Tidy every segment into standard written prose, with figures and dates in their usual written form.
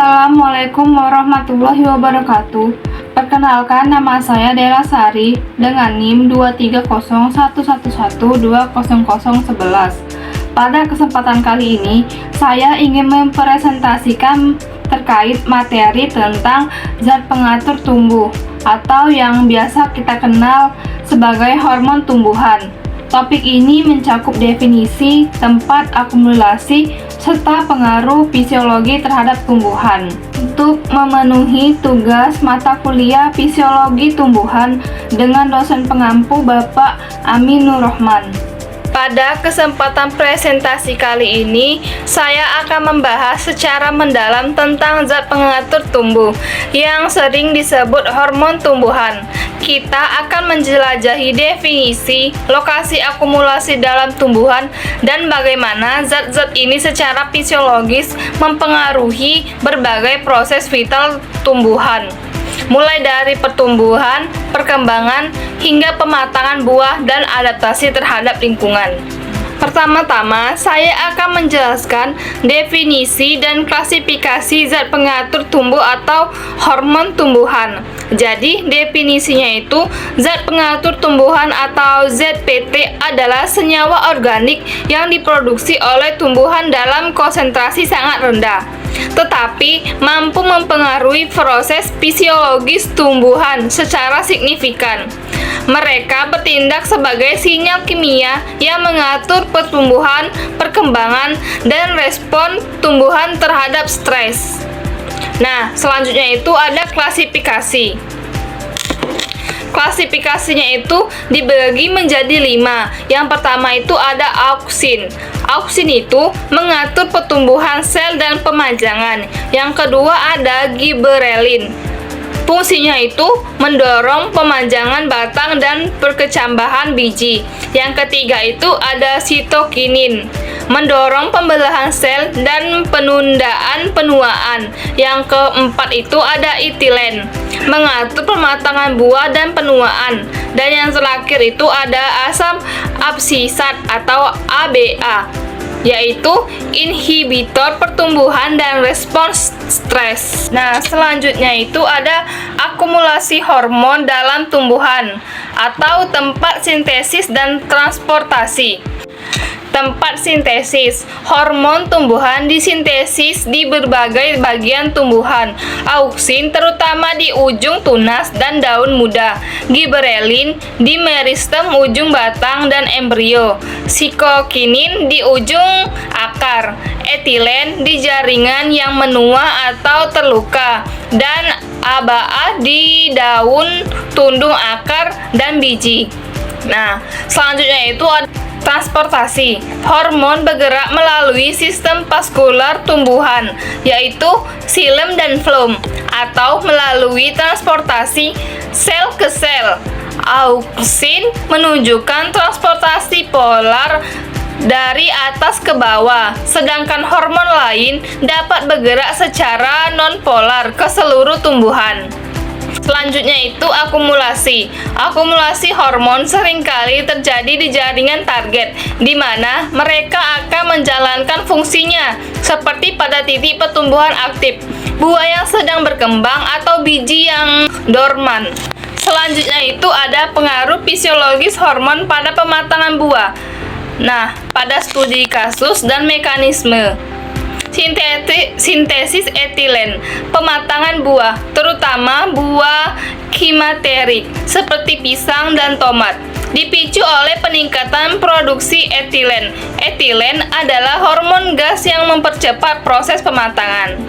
Assalamualaikum warahmatullahi wabarakatuh. Perkenalkan, nama saya Dela Sari dengan NIM 23011120011. Pada kesempatan kali ini, saya ingin mempresentasikan terkait materi tentang zat pengatur tumbuh atau yang biasa kita kenal sebagai hormon tumbuhan. Topik ini mencakup definisi, tempat akumulasi, serta pengaruh fisiologi terhadap tumbuhan. Untuk memenuhi tugas mata kuliah fisiologi tumbuhan dengan dosen pengampu Bapak Amin Nur Rahman. Pada kesempatan presentasi kali ini, saya akan membahas secara mendalam tentang zat pengatur tumbuh yang sering disebut hormon tumbuhan. Kita akan menjelajahi definisi, lokasi akumulasi dalam tumbuhan, dan bagaimana zat-zat ini secara fisiologis mempengaruhi berbagai proses vital tumbuhan, mulai dari pertumbuhan, perkembangan, hingga pematangan buah dan adaptasi terhadap lingkungan. Pertama-tama, saya akan menjelaskan definisi dan klasifikasi zat pengatur tumbuh atau hormon tumbuhan. Jadi, definisinya itu, zat pengatur tumbuhan atau ZPT adalah senyawa organik yang diproduksi oleh tumbuhan dalam konsentrasi sangat rendah, tetapi mampu mempengaruhi proses fisiologis tumbuhan secara signifikan. Mereka bertindak sebagai sinyal kimia yang mengatur pertumbuhan, perkembangan, dan respon tumbuhan terhadap stres. Nah, selanjutnya itu ada klasifikasi. Klasifikasinya itu dibagi menjadi 5. Yang pertama itu ada auksin. Auksin itu mengatur pertumbuhan sel dan pemajangan. Yang kedua ada giberelin. Fungsinya itu mendorong pemajangan batang dan perkecambahan biji. Yang ketiga itu ada sitokinin, mendorong pembelahan sel dan penundaan penuaan. Yang keempat itu ada etilen, mengatur pematangan buah dan penuaan. Dan yang terakhir itu ada asam absisat atau ABA, yaitu inhibitor pertumbuhan dan respons stres. Nah, selanjutnya itu ada akumulasi hormon dalam tumbuhan atau tempat sintesis dan transportasi. Tempat sintesis hormon tumbuhan disintesis di berbagai bagian tumbuhan. Auksin terutama di ujung tunas dan daun muda. Giberelin di meristem ujung batang dan embrio. Sitokinin di ujung akar. Etilen di jaringan yang menua atau terluka. Dan ABA di daun, tundung akar, dan biji. Nah, selanjutnya itu ada transportasi. Hormon bergerak melalui sistem vaskular tumbuhan, yaitu xilem dan floem, atau melalui transportasi sel ke sel. Auksin menunjukkan transportasi polar dari atas ke bawah, sedangkan hormon lain dapat bergerak secara non-polar ke seluruh tumbuhan. Selanjutnya itu akumulasi. Akumulasi hormon seringkali terjadi di jaringan target, di mana mereka akan menjalankan fungsinya, seperti pada titik pertumbuhan aktif, buah yang sedang berkembang, atau biji yang dorman. Selanjutnya itu ada pengaruh fisiologis hormon pada pematangan buah. Nah, pada studi kasus dan mekanisme. Sintesis etilen, pematangan buah, terutama buah klimakterik seperti pisang dan tomat, dipicu oleh peningkatan produksi etilen. Etilen adalah hormon gas yang mempercepat proses pematangan.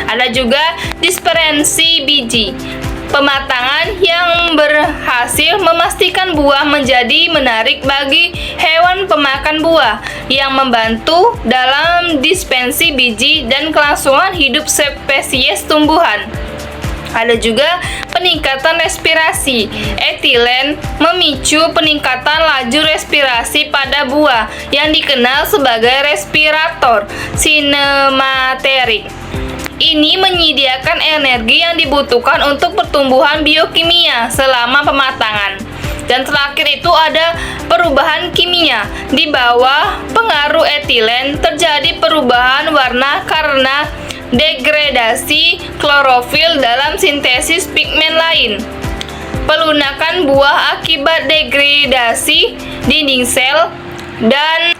Ada juga disperensi biji, pematangan yang berhasil memastikan buah menjadi menarik bagi hewan pemakan buah, yang membantu dalam dispensi biji dan kelangsungan hidup spesies tumbuhan. Ada juga peningkatan respirasi. Etilen memicu peningkatan laju respirasi pada buah yang dikenal sebagai respirator sinematerik. Ini menyediakan energi yang dibutuhkan untuk pertumbuhan biokimia selama pematangan. Dan terakhir itu ada perubahan kimia. Di bawah pengaruh etilen terjadi perubahan warna karena degradasi klorofil dalam sintesis pigmen lain. Pelunakan buah akibat degradasi dinding sel dan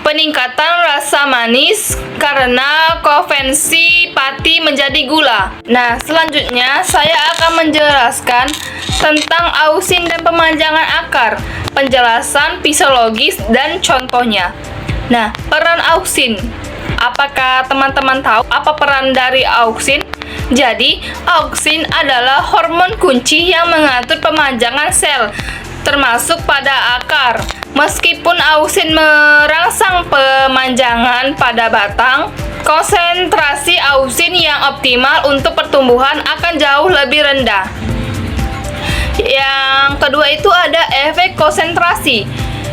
peningkatan rasa manis karena konversi pati menjadi gula. Nah, selanjutnya saya akan menjelaskan tentang ausin dan pemanjangan akar, penjelasan fisiologis dan contohnya. Nah, peran ausin. Apakah teman-teman tahu apa peran dari ausin? Jadi, ausin adalah hormon kunci yang mengatur pemanjangan sel, termasuk pada akar. Meskipun ausin merangsang pemanjangan pada batang, konsentrasi ausin yang optimal untuk pertumbuhan akan jauh lebih rendah. Yang kedua itu ada efek konsentrasi.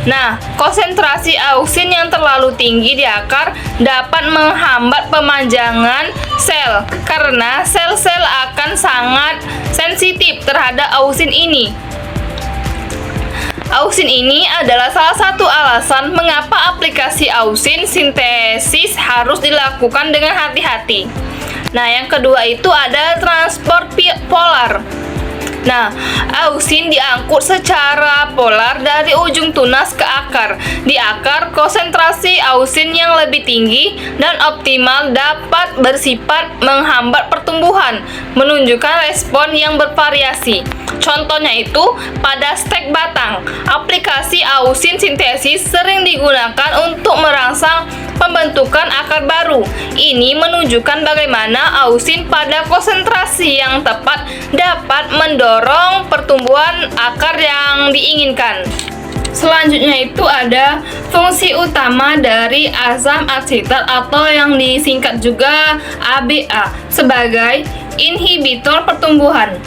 Nah, konsentrasi ausin yang terlalu tinggi di akar dapat menghambat pemanjangan sel karena sel-sel akan sangat sensitif terhadap ausin ini. Ausin ini adalah salah satu alasan mengapa aplikasi ausin sintesis harus dilakukan dengan hati-hati. Nah, yang kedua itu ada transport polar. Nah, ausin diangkut secara polar dari ujung tunas ke akar. Di akar, konsentrasi ausin yang lebih tinggi dan optimal dapat bersifat menghambat pertumbuhan, menunjukkan respon yang bervariasi. Contohnya itu pada stek batang. Aplikasi ausin sintesis sering digunakan untuk merangsang pembentukan akar baru. Ini menunjukkan bagaimana ausin pada konsentrasi yang tepat dapat mendorong pertumbuhan akar yang diinginkan. Selanjutnya itu ada fungsi utama dari asam asetat atau yang disingkat juga ABA sebagai inhibitor pertumbuhan.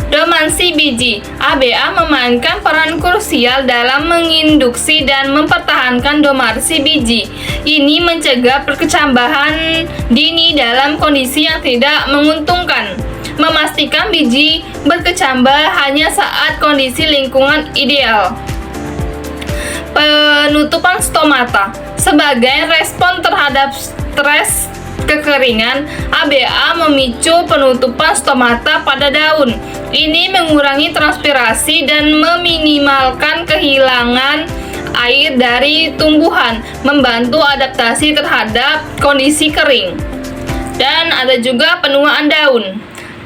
Dormansi biji. ABA memainkan peran krusial dalam menginduksi dan mempertahankan dormansi biji. Ini mencegah perkecambahan dini dalam kondisi yang tidak menguntungkan, memastikan biji berkecambah hanya saat kondisi lingkungan ideal. Penutupan stomata. Sebagai respon terhadap stres kekeringan, ABA memicu penutupan stomata pada daun. Ini mengurangi transpirasi dan meminimalkan kehilangan air dari tumbuhan, membantu adaptasi terhadap kondisi kering. Dan ada juga penuaan daun.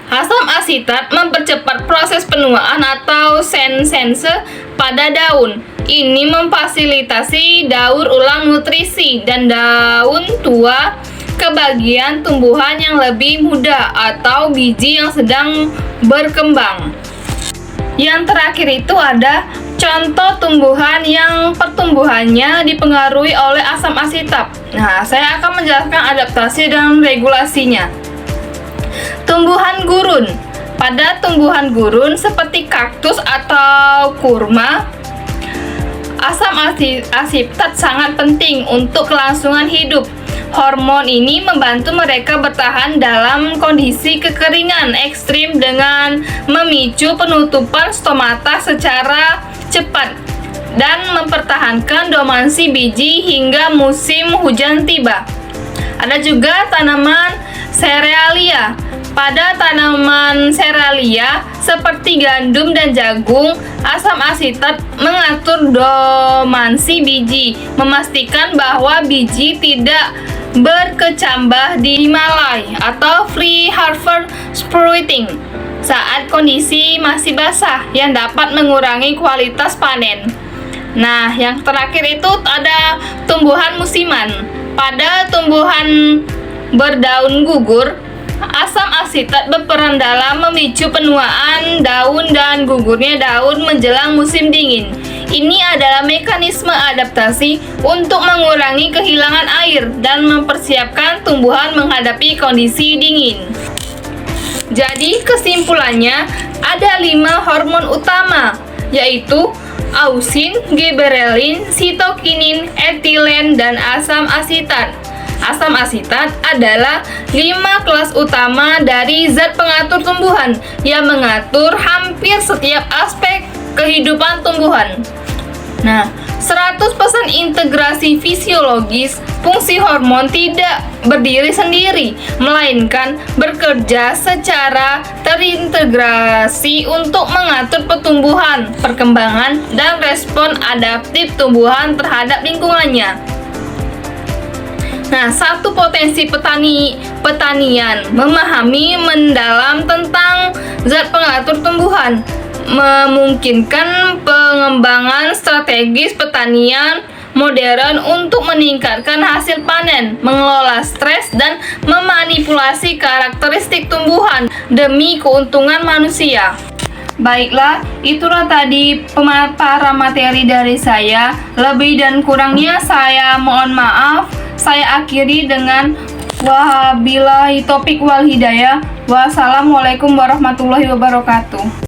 Asam asetat mempercepat proses penuaan atau sensence pada daun. Ini memfasilitasi daur ulang nutrisi dan daun tua ke bagian tumbuhan yang lebih muda atau biji yang sedang berkembang. Yang terakhir itu ada contoh tumbuhan yang pertumbuhannya dipengaruhi oleh asam asetat. Nah, saya akan menjelaskan adaptasi dan regulasinya. Tumbuhan gurun. Pada tumbuhan gurun seperti kaktus atau kurma, asam asetat sangat penting untuk kelangsungan hidup. Hormon ini membantu mereka bertahan dalam kondisi kekeringan ekstrim dengan memicu penutupan stomata secara cepat dan mempertahankan dormansi biji hingga musim hujan tiba. Ada juga tanaman serealia. Pada tanaman serealia seperti gandum dan jagung, asam asetat mengatur dormansi biji, memastikan bahwa biji tidak berkecambah di malai atau free harvest sprouting saat kondisi masih basah yang dapat mengurangi kualitas panen. Nah, yang terakhir itu ada tumbuhan musiman. Pada tumbuhan berdaun gugur, asam asetat berperan dalam memicu penuaan daun dan gugurnya daun menjelang musim dingin. Ini adalah mekanisme adaptasi untuk mengurangi kehilangan air dan mempersiapkan tumbuhan menghadapi kondisi dingin. Jadi kesimpulannya ada 5 hormon utama, yaitu ausin, gibberellin, sitokinin, etilen, dan asam asetat. Asam asetat adalah 5 kelas utama dari zat pengatur tumbuhan yang mengatur hampir setiap aspek kehidupan tumbuhan. Nah, 100% integrasi fisiologis, fungsi hormon tidak berdiri sendiri, melainkan bekerja secara terintegrasi untuk mengatur pertumbuhan, perkembangan, dan respon adaptif tumbuhan terhadap lingkungannya. Nah, satu potensi pertanian memahami mendalam tentang zat pengatur tumbuhan memungkinkan pengembangan strategis pertanian modern untuk meningkatkan hasil panen, mengelola stres, dan memanipulasi karakteristik tumbuhan demi keuntungan manusia. Baiklah, itulah tadi pemaparan materi dari saya. Lebih dan kurangnya saya mohon maaf. Saya akhiri dengan wabillahi taufiq wal hidayah. Wassalamualaikum warahmatullahi wabarakatuh.